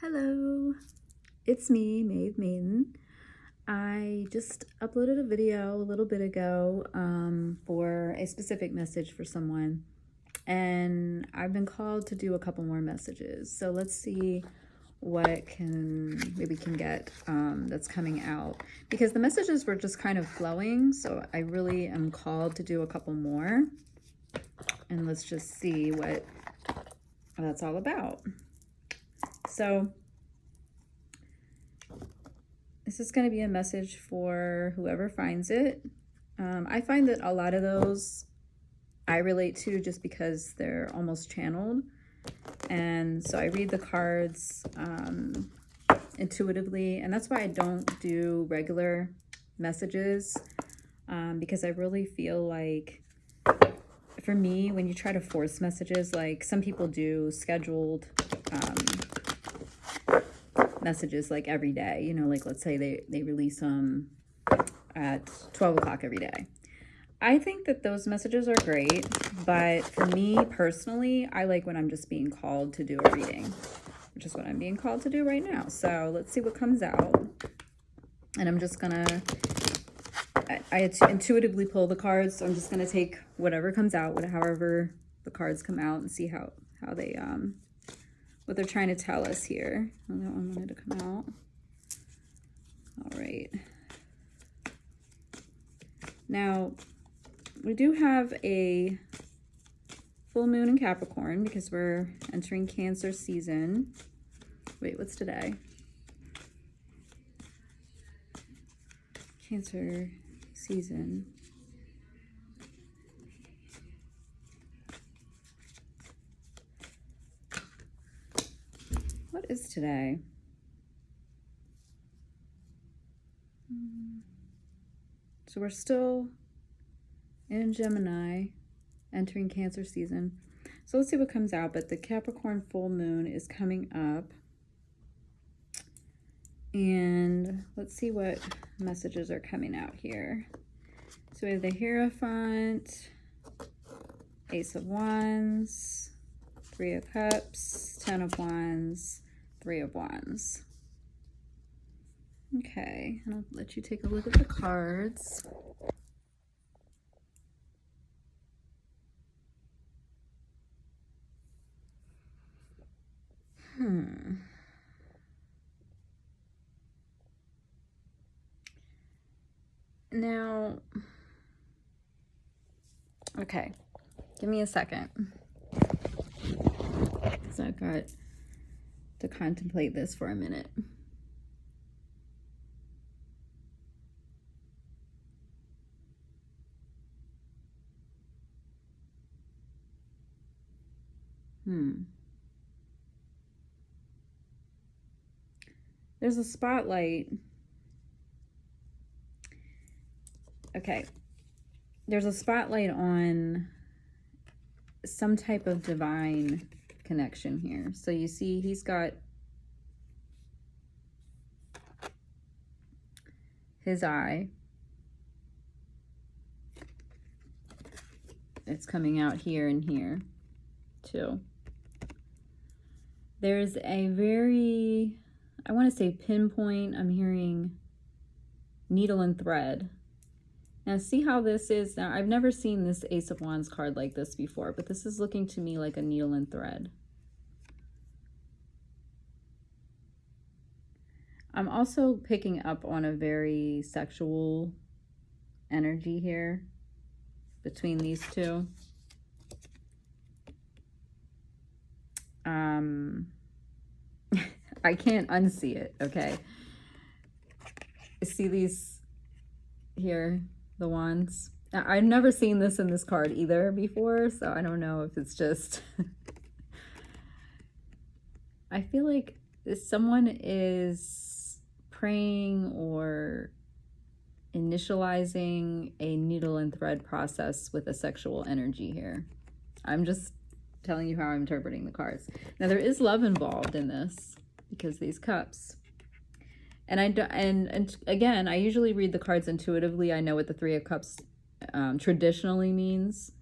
Hello, it's me, Maeve Maiden. I just uploaded a video a little bit ago for a specific message for someone, and I've been called to do a couple more messages. So let's see what we can get that's coming out, because the messages were just kind of flowing. So I really am called to do a couple more, and let's just see what that's all about. So this is going to be a message for whoever finds it. I find that a lot of those I relate to just because they're almost channeled. And so I read the cards intuitively. And that's why I don't do regular messages, because I really feel like, for me, when you try to force messages, like some people do scheduled messages like every day, you know, like let's say they release them at 12 o'clock every day. I think that those messages are great, but for me personally, I like when I'm just being called to do a reading, which is what I'm being called to do right now. So let's see what comes out. And I'm just gonna, I intuitively pull the cards, so I'm just gonna take whatever comes out, however the cards come out, and see how they what they're trying to tell us here. Oh, that one wanted to come out. All right. Now, we do have a full moon in Capricorn because we're entering Cancer season. Wait, what's today? Cancer season. What is today? So we're still in Gemini, entering Cancer season. So let's see what comes out. But the Capricorn full moon is coming up. And let's see what messages are coming out here. So we have the Hierophant, Ace of Wands, Three of Cups, Ten of Wands, Three of Wands. Okay, and I'll let you take a look at the cards. Now, okay, give me a second. So I've got to contemplate this for a minute. There's a spotlight. Okay. There's a spotlight on some type of divine connection here. So you see he's got his eye. It's coming out here and here too. There's a very, I want to say pinpoint, I'm hearing needle and thread. Now see how this is. Now I've never seen this Ace of Wands card like this before, but this is looking to me like a needle and thread. I'm also picking up on a very sexual energy here between these two. I can't unsee it, okay? See these here, the wands? I've never seen this in this card either before, so I don't know if it's just... I feel like someone is praying or initializing a needle and thread process with a sexual energy here. I'm just telling you how I'm interpreting the cards. Now there is love involved in this because these cups. And again, I usually read the cards intuitively. I know what the Three of Cups traditionally means,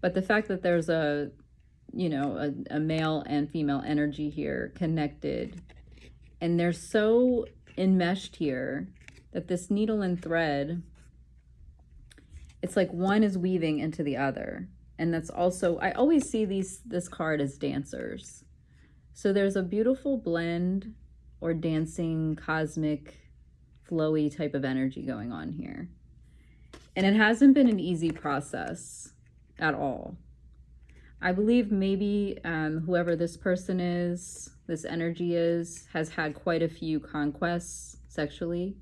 but the fact that there's a male and female energy here connected And they're so enmeshed here that this needle and thread, it's like one is weaving into the other. And that's also, I always see this card as dancers. So there's a beautiful blend or dancing, cosmic, flowy type of energy going on here. And it hasn't been an easy process at all. I believe maybe whoever this person is, this energy is, has had quite a few conquests sexually.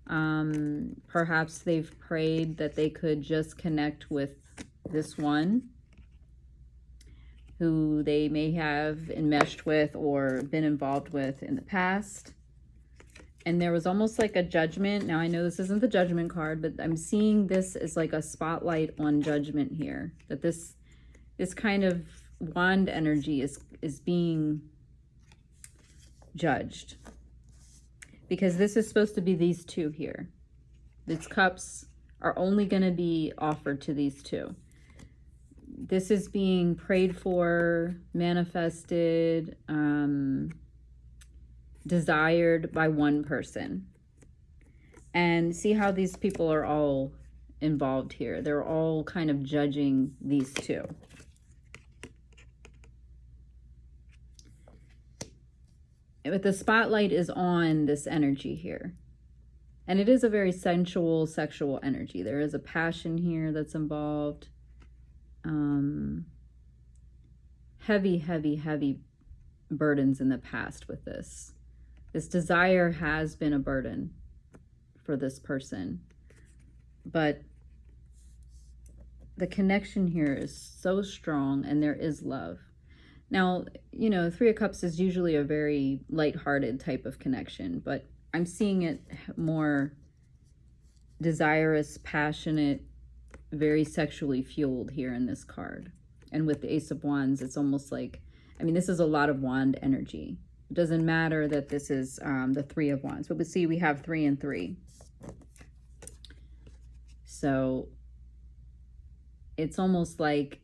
Perhaps they've prayed that they could just connect with this one who they may have enmeshed with or been involved with in the past. And there was almost like a judgment. Now, I know this isn't the judgment card, but I'm seeing this as like a spotlight on judgment here. That this kind of wand energy is being judged. Because this is supposed to be these two here. These cups are only going to be offered to these two. This is being prayed for, manifested, desired by one person. And see how these people are all involved here. They're all kind of judging these two. But the spotlight is on this energy here. And it is a very sensual, sexual energy. There is a passion here that's involved. Heavy, heavy, heavy burdens in the past with this. This desire has been a burden for this person. But the connection here is so strong and there is love. Now, you know, Three of Cups is usually a very lighthearted type of connection, but I'm seeing it more desirous, passionate, very sexually fueled here in this card. And with the Ace of Wands, it's almost like, I mean, this is a lot of wand energy. It doesn't matter that this is the Three of Wands, but we see we have 3 and 3. So it's almost like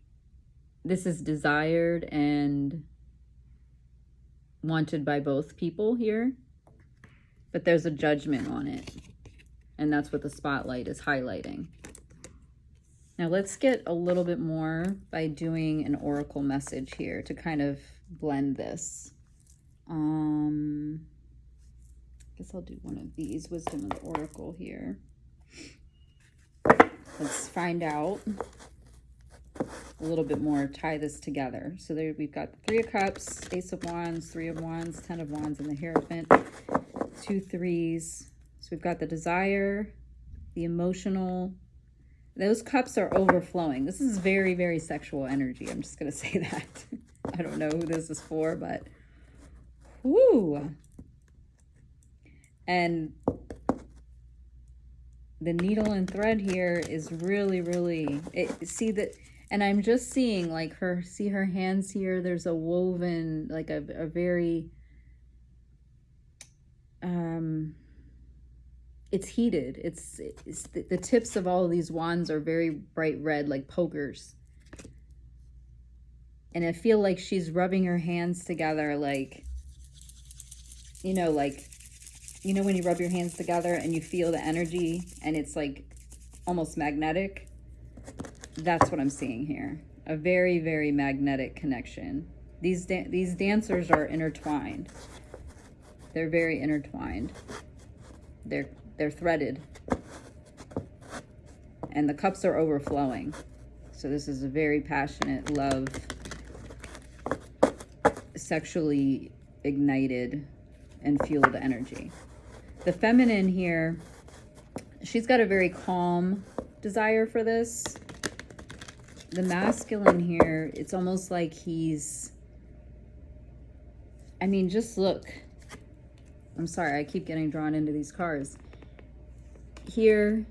this is desired and wanted by both people here, but there's a judgment on it. And that's what the spotlight is highlighting. Now let's get a little bit more by doing an oracle message here to kind of blend this. I guess I'll do one of these, Wisdom of the Oracle here. Let's find out a little bit more, tie this together. So there we've got the 3 of Cups, Ace of Wands, 3 of Wands, 10 of Wands, and the Hierophant. 2 threes. So we've got the desire, the emotional. Those cups are overflowing. This is very, very sexual energy. I'm just going to say that. I don't know who this is for, but whoo. And the needle and thread here is really, really, see that, and I'm just seeing like see her hands here. There's a woven, like a very, it's heated. It's the tips of all of these wands are very bright red, like pokers. And I feel like she's rubbing her hands together, like, you know, when you rub your hands together and you feel the energy and it's like almost magnetic. That's what I'm seeing here. A very, very magnetic connection. These dancers are intertwined. They're very intertwined. They're threaded. And the cups are overflowing. So this is a very passionate, love, sexually ignited and fueled energy. The feminine here, she's got a very calm desire for this. The masculine here, it's almost like he's, I mean, just look. I'm sorry, I keep getting drawn into these cards. Here,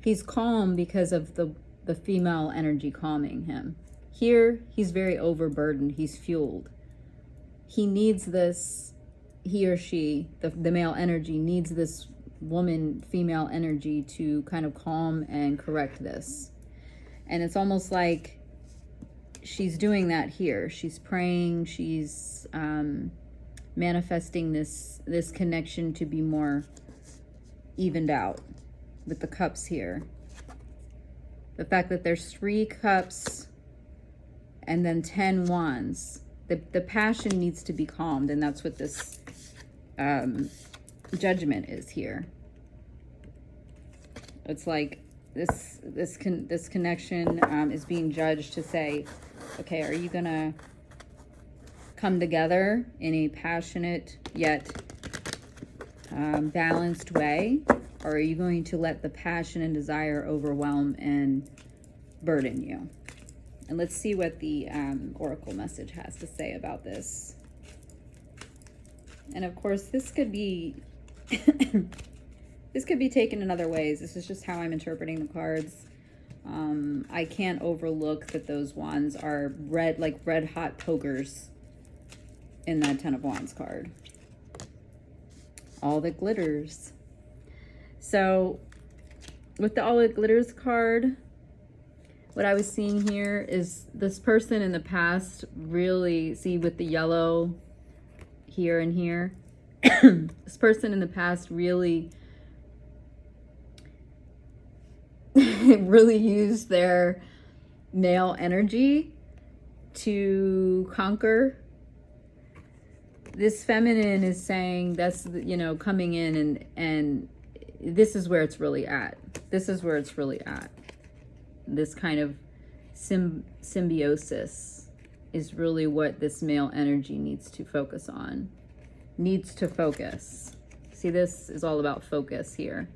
he's calm because of the female energy calming him. Here, he's very overburdened. He's fueled. He needs this, he or she, the male energy needs this woman, female energy to kind of calm and correct this. And it's almost like she's doing that here. She's praying, she's manifesting this connection to be more evened out with the cups here. The fact that there's 3 cups and then 10 wands. The passion needs to be calmed, and that's what this Judgment is here. It's like this connection is being judged to say, okay, are you gonna come together in a passionate yet balanced way, or are you going to let the passion and desire overwhelm and burden you? And let's see what the oracle message has to say about this. And of course, this could be this could be taken in other ways. This is just how I'm interpreting the cards. I can't overlook that those wands are red, like red hot pokers in that 10 of Wands card. All that glitters. So with the all that glitters card, what I was seeing here is this person in the past really, see with the yellow here and here, this person in the past really really used their male energy to conquer. This feminine is saying that's, you know, coming in and this is where it's really at. This is where it's really at. This kind of symbiosis is really what this male energy needs to focus on. Needs to focus. See, this is all about focus here.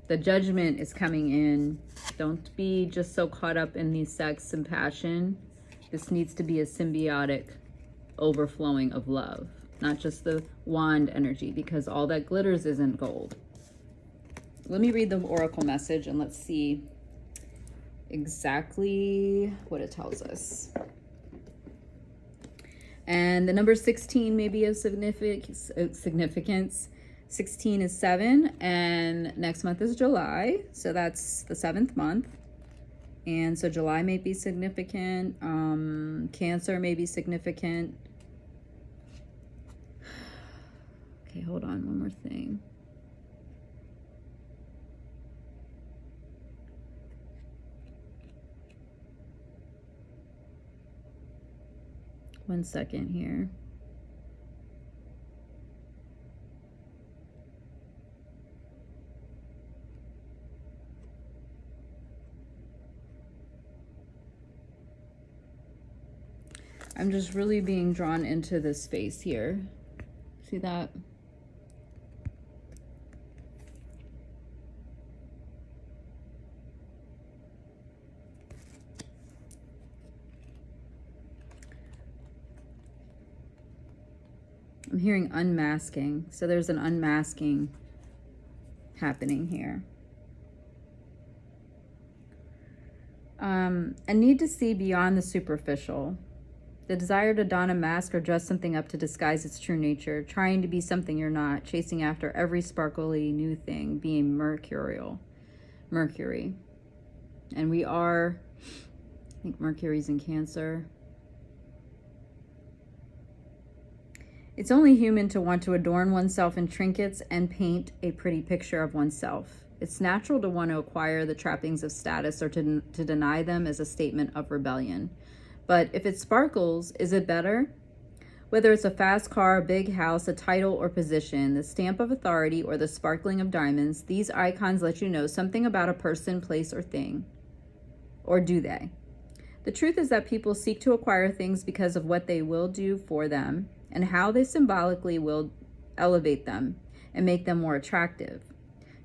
The Judgment is coming in. Don't be just so caught up in the sex and passion. This needs to be a symbiotic overflowing of love, not just the wand energy, because all that glitters isn't gold. Let me read the oracle message and let's see exactly what it tells us. And the number 16 may be of significance. 16 is 7, and next month is July, so that's the 7th month. And so July may be significant. Cancer may be significant. Okay, hold on, one more thing. One second here. I'm just really being drawn into this space here. See that? I'm hearing unmasking. So there's an unmasking happening here. A need to see beyond the superficial. The desire to don a mask or dress something up to disguise its true nature. Trying to be something you're not. Chasing after every sparkly new thing. Being mercurial. Mercury. And we are, I think Mercury's in Cancer. It's only human to want to adorn oneself in trinkets and paint a pretty picture of oneself. It's natural to want to acquire the trappings of status or to deny them as a statement of rebellion. But if it sparkles, is it better? Whether it's a fast car, a big house, a title or position, the stamp of authority, or the sparkling of diamonds, these icons let you know something about a person, place, or thing. Or do they? The truth is that people seek to acquire things because of what they will do for them and how they symbolically will elevate them and make them more attractive.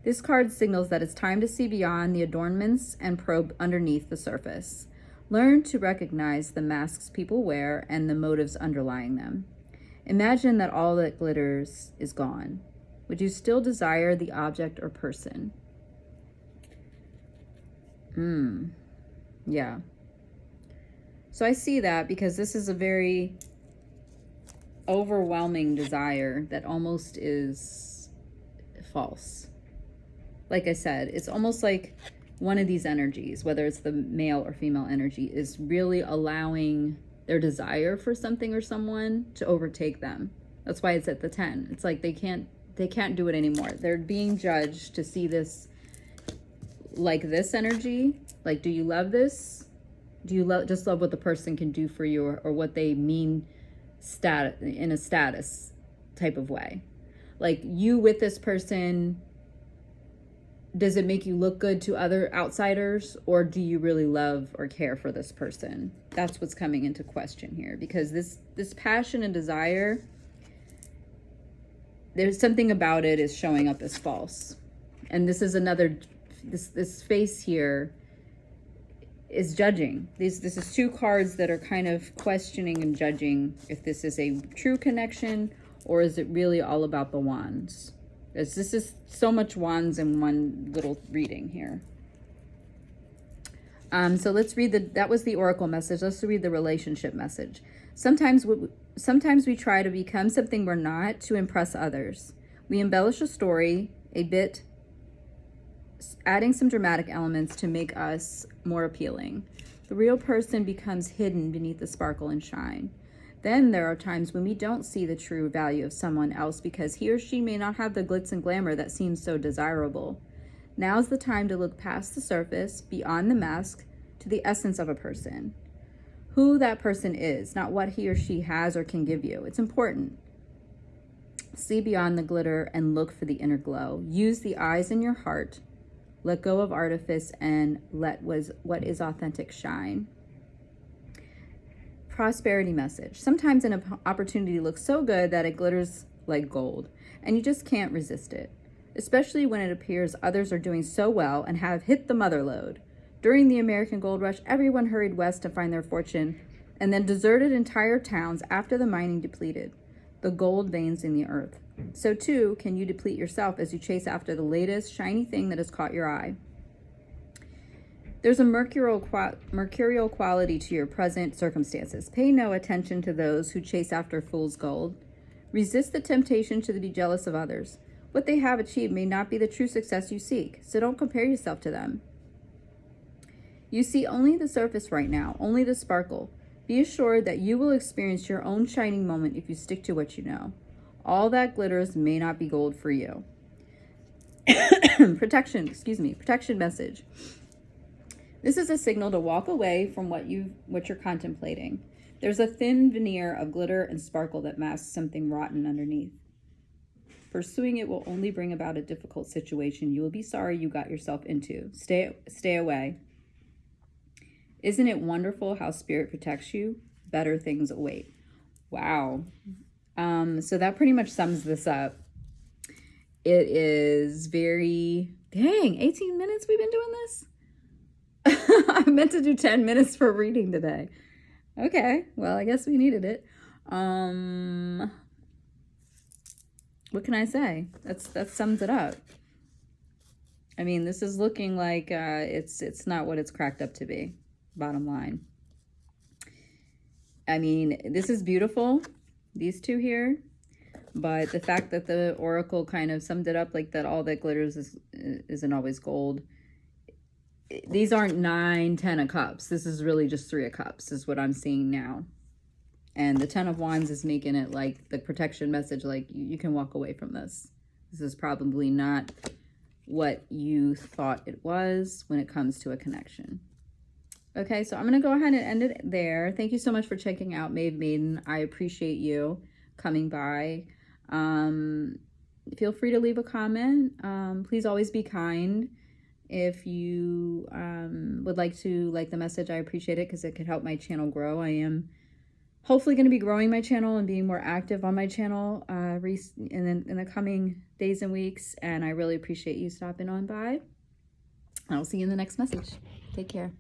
This card signals that it's time to see beyond the adornments and probe underneath the surface. Learn to recognize the masks people wear and the motives underlying them. Imagine that all that glitters is gone. Would you still desire the object or person? Yeah. So I see that because this is a very overwhelming desire that almost is false. Like I said, it's almost like one of these energies, whether it's the male or female energy, is really allowing their desire for something or someone to overtake them. That's why it's at the 10. It's like they can't do it anymore. They're being judged to see this, like this energy. Like, do you love this? Do you just love what the person can do for you, or what they mean in a status type of way? Like, you with this person, does it make you look good to other outsiders, or do you really love or care for this person? That's what's coming into question here, because this passion and desire, there's something about it is showing up as false. And this is another, this face here is judging. This is 2 cards that are kind of questioning and judging if this is a true connection, or is it really all about the wands? Because this is so much wands in one little reading here. So let's read that was the oracle message. Let's read the relationship message. Sometimes we try to become something we're not to impress others. We embellish a story a bit, adding some dramatic elements to make us more appealing. The real person becomes hidden beneath the sparkle and shine. Then there are times when we don't see the true value of someone else because he or she may not have the glitz and glamour that seems so desirable. Now's the time to look past the surface, beyond the mask, to the essence of a person. Who that person is, not what he or she has or can give you. It's important. See beyond the glitter and look for the inner glow. Use the eyes in your heart. Let go of artifice and let what is authentic shine. Prosperity message. Sometimes an opportunity looks so good that it glitters like gold, and you just can't resist it, especially when it appears others are doing so well and have hit the mother lode. During the American Gold Rush, everyone hurried west to find their fortune and then deserted entire towns after the mining depleted the gold veins in the earth. So too can you deplete yourself as you chase after the latest shiny thing that has caught your eye. There's a mercurial quality to your present circumstances. Pay no attention to those who chase after fool's gold. Resist the temptation to be jealous of others. What they have achieved may not be the true success you seek, so don't compare yourself to them. You see only the surface right now, only the sparkle. Be assured that you will experience your own shining moment if you stick to what you know. All that glitters may not be gold for you. Protection message. This is a signal to walk away from what you're contemplating. There's a thin veneer of glitter and sparkle that masks something rotten underneath. Pursuing it will only bring about a difficult situation you will be sorry you got yourself into. Stay away. Isn't it wonderful how spirit protects you? Better things await. Wow. So that pretty much sums this up. It is very, dang, 18 minutes we've been doing this? I meant to do 10 minutes for reading today. Okay, well, I guess we needed it. What can I say? That sums it up. I mean, this is looking like it's not what it's cracked up to be, bottom line. I mean, this is beautiful, these two here, but the fact that the oracle kind of summed it up like that all that glitters isn't always gold. These aren't 9, 10 of cups. This is really just 3 of cups is what I'm seeing now. And the 10 of wands is making it like the protection message, like you can walk away from this. This is probably not what you thought it was when it comes to a connection. Okay, so I'm going to go ahead and end it there. Thank you so much for checking out Maeve Maiden. I appreciate you coming by. Feel free to leave a comment. Please always be kind. If you would like to like the message, I appreciate it because it could help my channel grow. I am hopefully going to be growing my channel and being more active on my channel in the coming days and weeks. And I really appreciate you stopping on by. I'll see you in the next message. Take care.